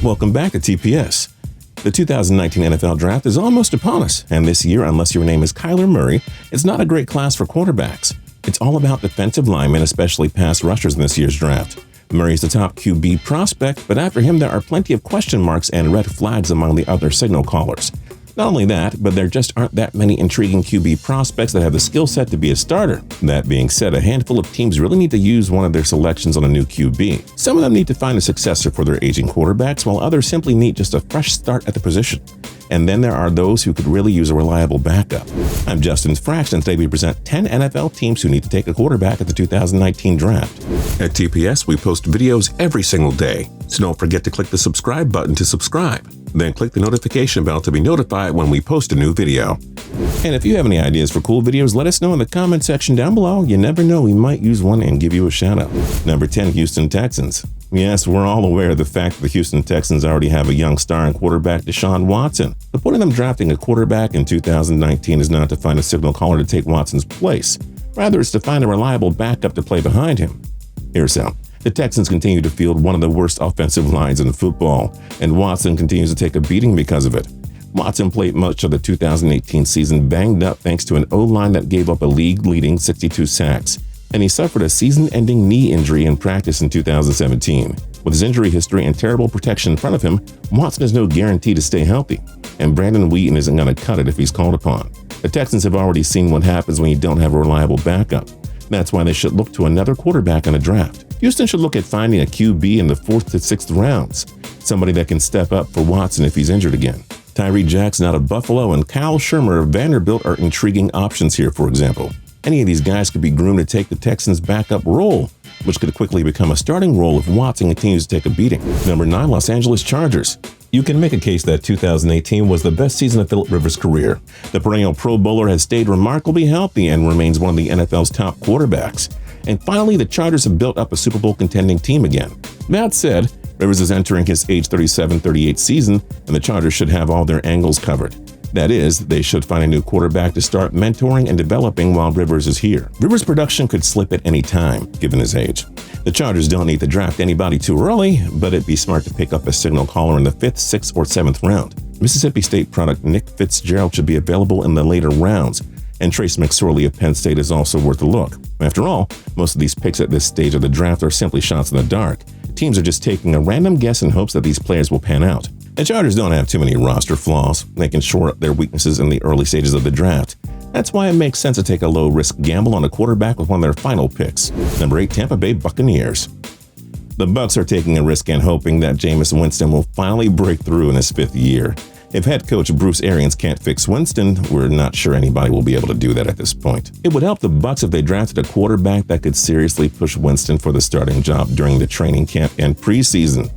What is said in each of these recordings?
Welcome back to TPS. The 2019 NFL Draft is almost upon us, and this year, unless your name is Kyler Murray, it's not a great class for quarterbacks. It's all about defensive linemen, especially pass rushers in this year's draft. Murray is the top QB prospect, but after him there are plenty of question marks and red flags among the other signal callers. Not only that, but there just aren't that many intriguing QB prospects that have the skill set to be a starter. That being said, a handful of teams really need to use one of their selections on a new QB. Some of them need to find a successor for their aging quarterbacks, while others simply need just a fresh start at the position. And then there are those who could really use a reliable backup. I'm Justin Fraction, and today we present 10 NFL teams who need to take a quarterback at the 2019 draft. At TPS, we post videos every single day, so don't forget to click the subscribe button to subscribe. Then click the notification bell to be notified when we post a new video. And if you have any ideas for cool videos, let us know in the comment section down below. You never know, we might use one and give you a shout out. Number 10, Houston Texans. Yes, we're all aware of the fact that the Houston Texans already have a young star in quarterback Deshaun Watson. The point of them drafting a quarterback in 2019 is not to find a signal caller to take Watson's place. Rather, it's to find a reliable backup to play behind him. Here's how. The Texans continue to field one of the worst offensive lines in football, and Watson continues to take a beating because of it. Watson played much of the 2018 season banged up thanks to an O-line that gave up a league-leading 62 sacks, and he suffered a season-ending knee injury in practice in 2017. With his injury history and terrible protection in front of him, Watson has no guarantee to stay healthy, and Brandon Wheaton isn't going to cut it if he's called upon. The Texans have already seen what happens when you don't have a reliable backup. That's why they should look to another quarterback in the draft. Houston should look at finding a QB in the 4th to 6th rounds, somebody that can step up for Watson if he's injured again. Tyree Jackson out of Buffalo and Kyle Shermer of Vanderbilt are intriguing options here, for example. Any of these guys could be groomed to take the Texans' backup role, which could quickly become a starting role if Watson continues to take a beating. Number 9, Los Angeles Chargers. You can make a case that 2018 was the best season of Philip Rivers' career. The perennial Pro Bowler has stayed remarkably healthy and remains one of the NFL's top quarterbacks. And finally, the Chargers have built up a Super Bowl contending team again. That said, Rivers is entering his age 37-38 season, and the Chargers should have all their angles covered. That is, they should find a new quarterback to start mentoring and developing while Rivers is here. Rivers' production could slip at any time, given his age. The Chargers don't need to draft anybody too early, but it'd be smart to pick up a signal caller in the 5th, 6th, or 7th round. Mississippi State product Nick Fitzgerald should be available in the later rounds, and Trace McSorley of Penn State is also worth a look. After all, most of these picks at this stage of the draft are simply shots in the dark. Teams are just taking a random guess in hopes that these players will pan out. The Chargers don't have too many roster flaws. They can shore up their weaknesses in the early stages of the draft. That's why it makes sense to take a low-risk gamble on a quarterback with one of their final picks. Number 8, Tampa Bay Buccaneers. The Bucs are taking a risk and hoping that Jameis Winston will finally break through in his 5th year. If head coach Bruce Arians can't fix Winston, we're not sure anybody will be able to do that at this point. It would help the Bucs if they drafted a quarterback that could seriously push Winston for the starting job during the training camp and preseason.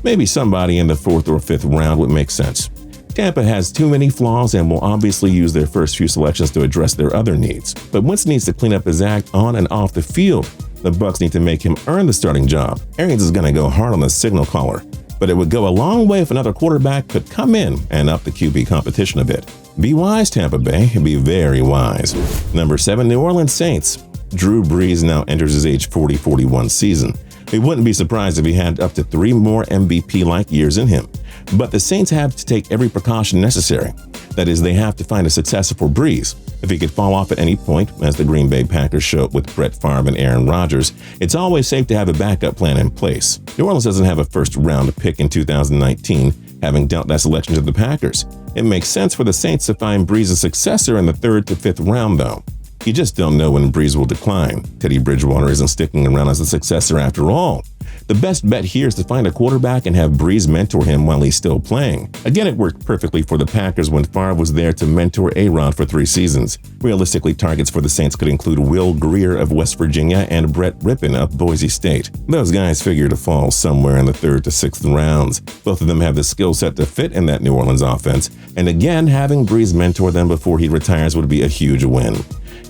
Maybe somebody in the 4th or 5th round would make sense. Tampa has too many flaws and will obviously use their first few selections to address their other needs. But Winston needs to clean up his act on and off the field. The Bucs need to make him earn the starting job. Arians is going to go hard on the signal caller, but it would go a long way if another quarterback could come in and up the QB competition a bit. Be wise, Tampa Bay. Be very wise. Number 7, New Orleans Saints. Drew Brees now enters his age 40-41 season. We wouldn't be surprised if he had up to 3 more MVP-like years in him. But the Saints have to take every precaution necessary. That is, they have to find a successor for Brees. If he could fall off at any point, as the Green Bay Packers showed with Brett Favre and Aaron Rodgers, it's always safe to have a backup plan in place. New Orleans doesn't have a first-round pick in 2019, having dealt that selection to the Packers. It makes sense for the Saints to find Brees a successor in the 3rd to 5th round, though. You just don't know when Brees will decline. Teddy Bridgewater isn't sticking around as a successor after all. The best bet here is to find a quarterback and have Brees mentor him while he's still playing. Again, it worked perfectly for the Packers when Favre was there to mentor A-Rod for 3 seasons. Realistically, targets for the Saints could include Will Grier of West Virginia and Brett Rippon of Boise State. Those guys figure to fall somewhere in the 3rd to 6th rounds. Both of them have the skill set to fit in that New Orleans offense, and again, having Brees mentor them before he retires would be a huge win.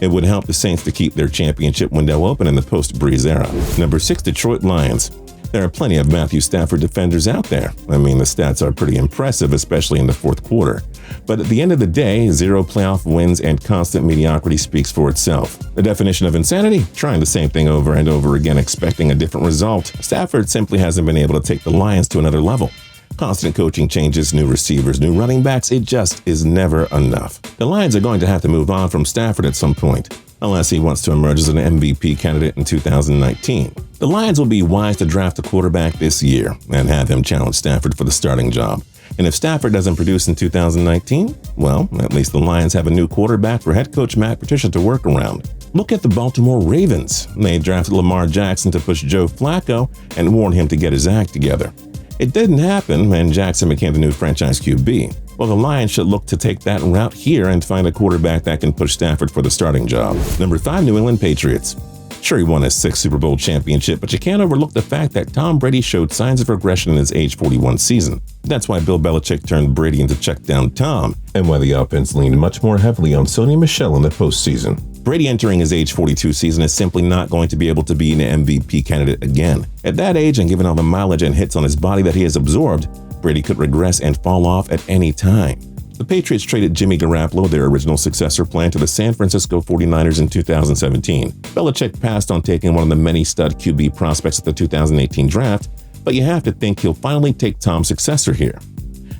It would help the Saints to keep their championship window open in the post-Brees era. Number 6, Detroit Lions. There are plenty of Matthew Stafford defenders out there. I mean, the stats are pretty impressive, especially in the 4th quarter. But at the end of the day, 0 playoff wins and constant mediocrity speaks for itself. The definition of insanity? Trying the same thing over and over again, expecting a different result. Stafford simply hasn't been able to take the Lions to another level. Constant coaching changes, new receivers, new running backs, it just is never enough. The Lions are going to have to move on from Stafford at some point, unless he wants to emerge as an MVP candidate in 2019. The Lions will be wise to draft a quarterback this year and have him challenge Stafford for the starting job. And if Stafford doesn't produce in 2019, well, at least the Lions have a new quarterback for head coach Matt Patricia to work around. Look at the Baltimore Ravens. They drafted Lamar Jackson to push Joe Flacco and warned him to get his act together. It didn't happen, and Jackson became the new franchise QB. Well, the Lions should look to take that route here and find a quarterback that can push Stafford for the starting job. Number 5, New England Patriots. Sure, he won his 6th Super Bowl championship, but you can't overlook the fact that Tom Brady showed signs of regression in his age 41 season. That's why Bill Belichick turned Brady into check-down Tom, and why the offense leaned much more heavily on Sony Michel in the postseason. Brady entering his age 42 season is simply not going to be able to be an MVP candidate again. At that age, and given all the mileage and hits on his body that he has absorbed, Brady could regress and fall off at any time. The Patriots traded Jimmy Garoppolo, their original successor plan, to the San Francisco 49ers in 2017. Belichick passed on taking one of the many stud QB prospects at the 2018 draft, but you have to think he'll finally take Tom's successor here.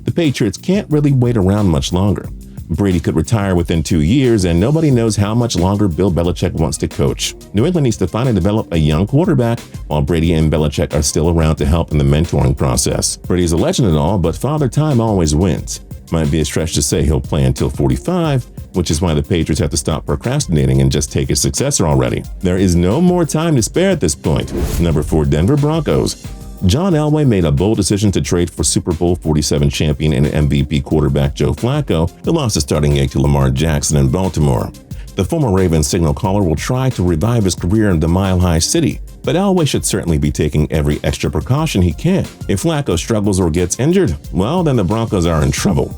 The Patriots can't really wait around much longer. Brady could retire within 2 years, and nobody knows how much longer Bill Belichick wants to coach. New England needs to find and develop a young quarterback, while Brady and Belichick are still around to help in the mentoring process. Brady's a legend and all, but Father Time always wins. Might be a stretch to say he'll play until 45, which is why the Patriots have to stop procrastinating and just take his successor already. There is no more time to spare at this point. Number 4, Denver Broncos. John Elway made a bold decision to trade for Super Bowl 47 champion and MVP quarterback Joe Flacco, who lost his starting gig to Lamar Jackson in Baltimore. The former Ravens signal caller will try to revive his career in the Mile High City, but Elway should certainly be taking every extra precaution he can. If Flacco struggles or gets injured, well, then the Broncos are in trouble.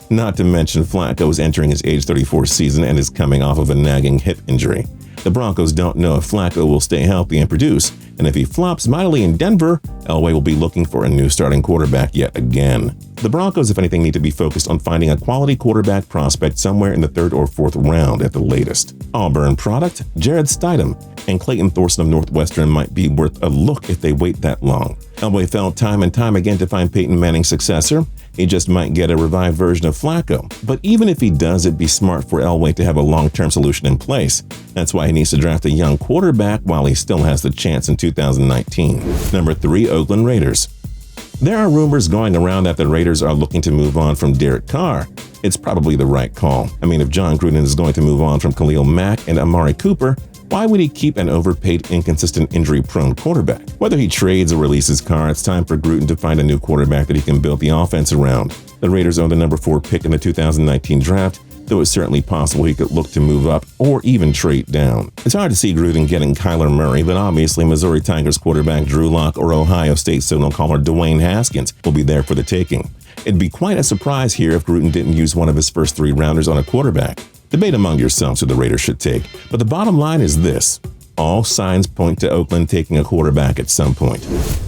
Not to mention Flacco is entering his age 34 season and is coming off of a nagging hip injury. The Broncos don't know if Flacco will stay healthy and produce, and if he flops mightily in Denver, Elway will be looking for a new starting quarterback yet again. The Broncos, if anything, need to be focused on finding a quality quarterback prospect somewhere in the 3rd or 4th round at the latest. Auburn product, Jared Stidham, and Clayton Thorson of Northwestern might be worth a look if they wait that long. Elway failed time and time again to find Peyton Manning's successor. He just might get a revived version of Flacco. But even if he does, it'd be smart for Elway to have a long-term solution in place. That's why he needs to draft a young quarterback while he still has the chance in 2019. Number 3, Oakland Raiders. There are rumors going around that the Raiders are looking to move on from Derek Carr. It's probably the right call. I mean, if John Gruden is going to move on from Khalil Mack and Amari Cooper, why would he keep an overpaid, inconsistent, injury-prone quarterback? Whether he trades or releases Carr, it's time for Gruden to find a new quarterback that he can build the offense around. The Raiders own the number 4 pick in the 2019 draft, though it's certainly possible he could look to move up or even trade down. It's hard to see Gruden getting Kyler Murray, but obviously Missouri Tigers quarterback Drew Lock or Ohio State signal caller Dwayne Haskins will be there for the taking. It'd be quite a surprise here if Gruden didn't use one of his first 3 rounders on a quarterback. Debate among yourselves who the Raiders should take, but the bottom line is this. All signs point to Oakland taking a quarterback at some point.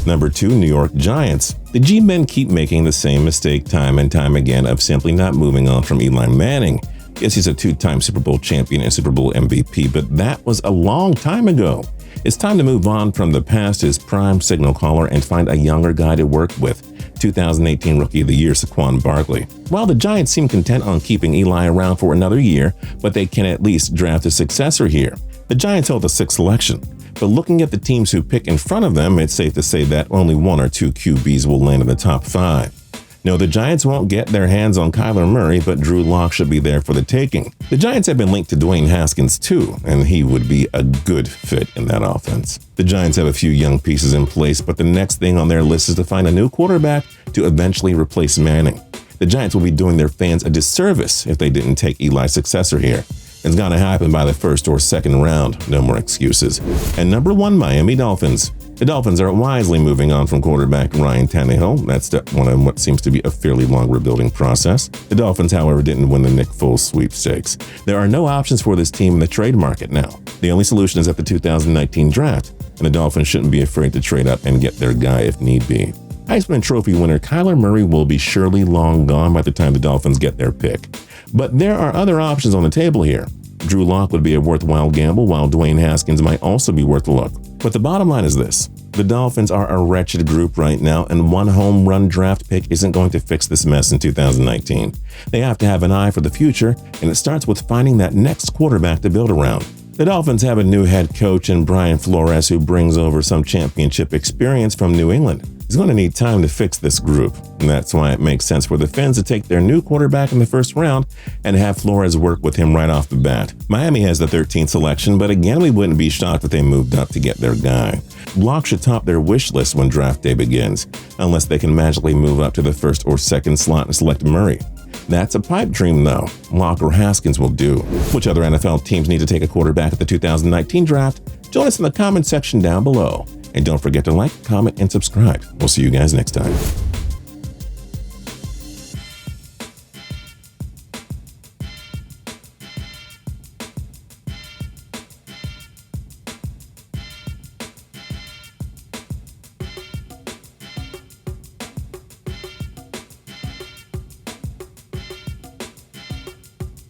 Number 2, New York Giants. The G-men keep making the same mistake time and time again of simply not moving on from Eli Manning. Yes, he's a 2-time Super Bowl champion and Super Bowl MVP, but that was a long time ago. It's time to move on from the past, his prime signal caller, and find a younger guy to work with. 2018 Rookie of the Year Saquon Barkley. While the Giants seem content on keeping Eli around for another year, but they can at least draft a successor here. The Giants hold the 6th selection, but looking at the teams who pick in front of them, it's safe to say that only 1 or 2 QBs will land in the top 5. No, the Giants won't get their hands on Kyler Murray, but Drew Lock should be there for the taking. The Giants have been linked to Dwayne Haskins too, and he would be a good fit in that offense. The Giants have a few young pieces in place, but the next thing on their list is to find a new quarterback to eventually replace Manning. The Giants will be doing their fans a disservice if they didn't take Eli's successor here. It's got to happen by the 1st or 2nd round. No more excuses. And number 1, Miami Dolphins. The Dolphins are wisely moving on from quarterback Ryan Tannehill. That's step 1 in what seems to be a fairly long rebuilding process. The Dolphins, however, didn't win the Nick Foles sweepstakes. There are no options for this team in the trade market now. The only solution is at the 2019 draft, and the Dolphins shouldn't be afraid to trade up and get their guy if need be. Heisman Trophy winner Kyler Murray will be surely long gone by the time the Dolphins get their pick. But there are other options on the table here. Drew Lock would be a worthwhile gamble, while Dwayne Haskins might also be worth a look. But the bottom line is this. The Dolphins are a wretched group right now, and one home run draft pick isn't going to fix this mess in 2019. They have to have an eye for the future, and it starts with finding that next quarterback to build around. The Dolphins have a new head coach in Brian Flores who brings over some championship experience from New England. He's going to need time to fix this group, and that's why it makes sense for the Fins to take their new quarterback in the first round and have Flores work with him right off the bat. Miami has the 13th selection, but again, we wouldn't be shocked if they moved up to get their guy. Locke should top their wish list when draft day begins, unless they can magically move up to the first or second slot and select Murray. That's a pipe dream, though. Locke or Haskins will do. Which other NFL teams need to take a quarterback at the 2019 draft? Join us in the comment section down below. And don't forget to like, comment, and subscribe. We'll see you guys next time.